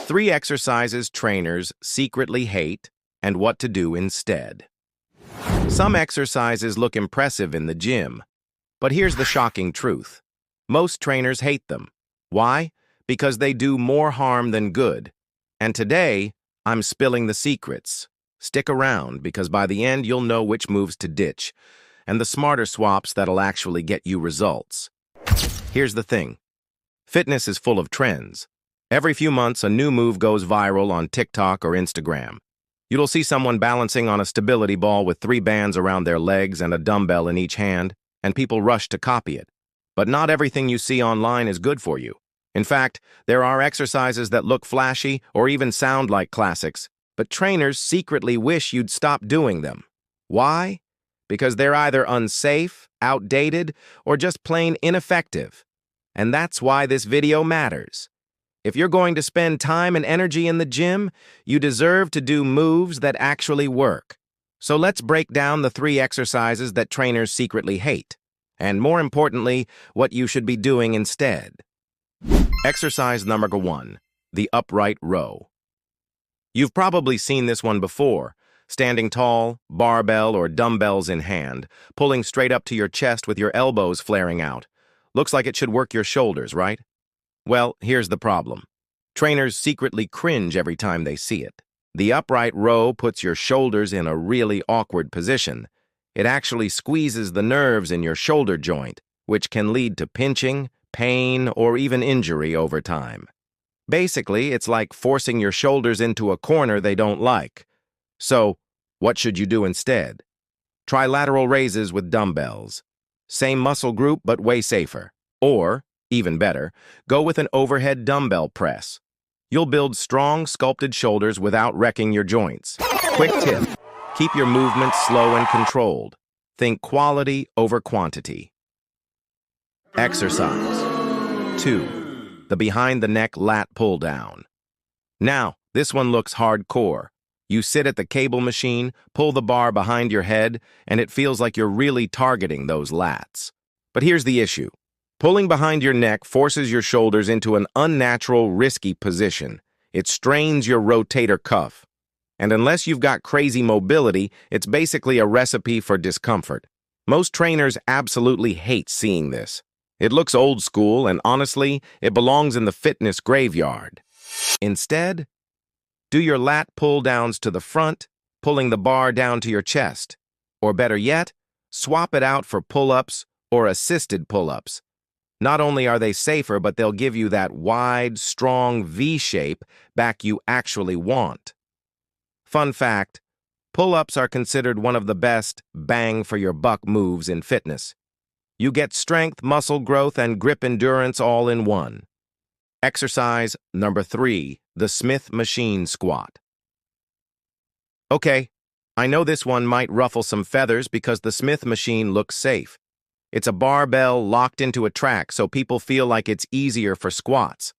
3 exercises trainers secretly hate and what to do instead. Some exercises look impressive in the gym, but here's the shocking truth. Most trainers hate them. Why? Because they do more harm than good. And today, I'm spilling the secrets. Stick around, because by the end you'll know which moves to ditch, and the smarter swaps that'll actually get you results. Here's the thing. Fitness is full of trends. Every few months, a new move goes viral on TikTok or Instagram. You'll see someone balancing on a stability ball with 3 bands around their legs and a dumbbell in each hand, and people rush to copy it. But not everything you see online is good for you. In fact, there are exercises that look flashy or even sound like classics, but trainers secretly wish you'd stop doing them. Why? Because they're either unsafe, outdated, or just plain ineffective. And that's why this video matters. If you're going to spend time and energy in the gym, you deserve to do moves that actually work. So let's break down the 3 exercises that trainers secretly hate, and more importantly, what you should be doing instead. Exercise number 1, the upright row. You've probably seen this one before, standing tall, barbell or dumbbells in hand, pulling straight up to your chest with your elbows flaring out. Looks like it should work your shoulders, right? Well, here's the problem. Trainers secretly cringe every time they see it. The upright row puts your shoulders in a really awkward position. It actually squeezes the nerves in your shoulder joint, which can lead to pinching, pain, or even injury over time. Basically, it's like forcing your shoulders into a corner they don't like. So, what should you do instead? Try lateral raises with dumbbells. Same muscle group, but way safer. Or, even better, go with an overhead dumbbell press. You'll build strong, sculpted shoulders without wrecking your joints. Quick tip, keep your movements slow and controlled. Think quality over quantity. Exercise 2, the behind-the-neck lat pull-down. Now, this one looks hardcore. You sit at the cable machine, pull the bar behind your head, and it feels like you're really targeting those lats. But here's the issue. Pulling behind your neck forces your shoulders into an unnatural, risky position. It strains your rotator cuff. And unless you've got crazy mobility, it's basically a recipe for discomfort. Most trainers absolutely hate seeing this. It looks old school, and honestly, it belongs in the fitness graveyard. Instead, do your lat pull-downs to the front, pulling the bar down to your chest. Or better yet, swap it out for pull-ups or assisted pull-ups. Not only are they safer, but they'll give you that wide, strong V shape back you actually want. Fun fact, pull-ups are considered one of the best bang-for-your-buck moves in fitness. You get strength, muscle growth, and grip endurance all in one. Exercise number 3, the Smith machine squat. Okay, I know this one might ruffle some feathers because the Smith machine looks safe. It's a barbell locked into a track so people feel like it's easier for squats.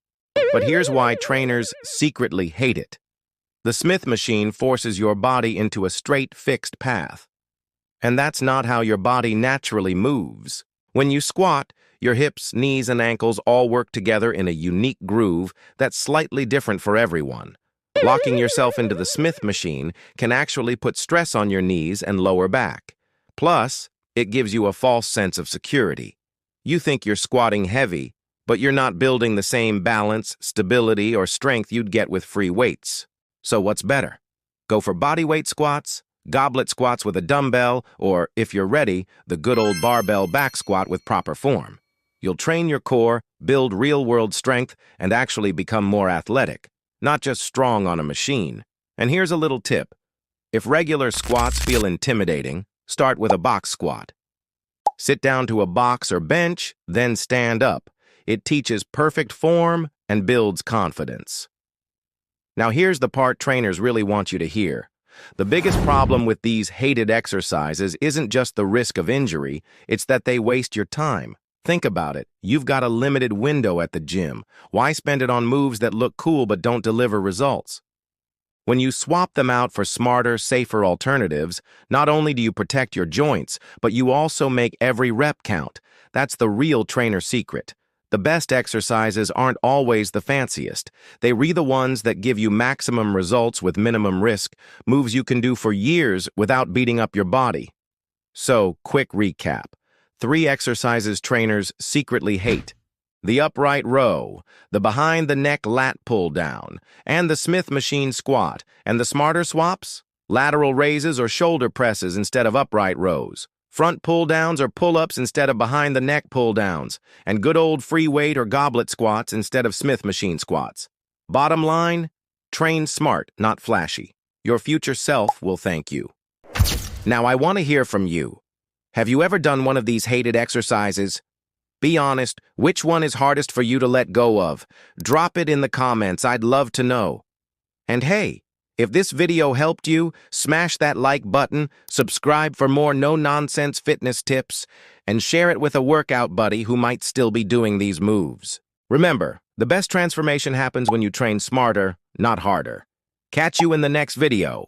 But here's why trainers secretly hate it. The Smith machine forces your body into a straight, fixed path. And that's not how your body naturally moves. When you squat, your hips, knees, and ankles all work together in a unique groove that's slightly different for everyone. Locking yourself into the Smith machine can actually put stress on your knees and lower back. Plus, it gives you a false sense of security. You think you're squatting heavy, but you're not building the same balance, stability, or strength you'd get with free weights. So what's better? Go for bodyweight squats, goblet squats with a dumbbell, or, if you're ready, the good old barbell back squat with proper form. You'll train your core, build real-world strength, and actually become more athletic, not just strong on a machine. And here's a little tip. If regular squats feel intimidating, start with a box squat. Sit down to a box or bench, then stand up. It teaches perfect form and builds confidence. Now here's the part trainers really want you to hear. The biggest problem with these hated exercises isn't just the risk of injury, it's that they waste your time. Think about it. You've got a limited window at the gym. Why spend it on moves that look cool but don't deliver results? When you swap them out for smarter, safer alternatives, not only do you protect your joints, but you also make every rep count. That's the real trainer secret. The best exercises aren't always the fanciest. They are the ones that give you maximum results with minimum risk, moves you can do for years without beating up your body. So, quick recap. 3 exercises trainers secretly hate: the upright row, the behind-the-neck lat pull-down, and the Smith machine squat. And the smarter swaps? Lateral raises or shoulder presses instead of upright rows, front pull-downs or pull-ups instead of behind-the-neck pull-downs, and good old free weight or goblet squats instead of Smith machine squats. Bottom line, train smart, not flashy. Your future self will thank you. Now, I want to hear from you. Have you ever done one of these hated exercises? Be honest, which one is hardest for you to let go of? Drop it in the comments, I'd love to know. And hey, if this video helped you, smash that like button, subscribe for more no-nonsense fitness tips, and share it with a workout buddy who might still be doing these moves. Remember, the best transformation happens when you train smarter, not harder. Catch you in the next video.